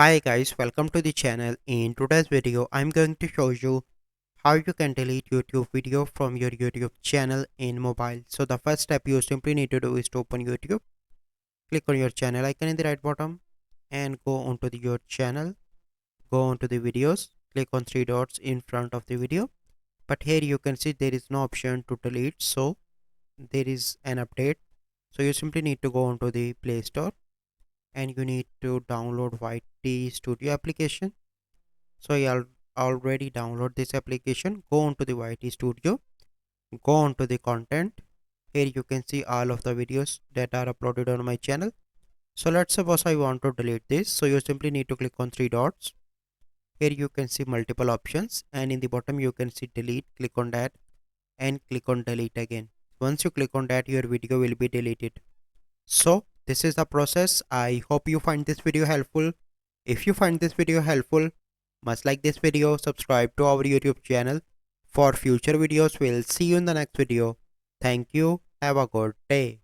Hi guys, welcome to the channel. In today's video, I'm going to show you how you can delete YouTube video from your YouTube channel in mobile. So the first step you simply need to do is to open YouTube, click on your channel icon in the right bottom and go onto your channel, go onto the videos, click on three dots in front of the video. But here you can see there is no option to delete, so there is an update. So you simply need to go onto the Play Store and you need to download YT Studio application. So I already download this application. Go on to the YT Studio, go on to the content. Here you can see all of the videos that are uploaded on my channel. So let's suppose I want to delete this. So you simply need to click on three dots. Here you can see multiple options and in the bottom you can see delete. Click on that and click on delete again. Once you click on that, your video will be deleted. So this is the process. I hope you find this video helpful. If you find this video helpful, must like this video, subscribe to our YouTube channel for future videos. We'll see you in the next video. Thank you. Have a good day.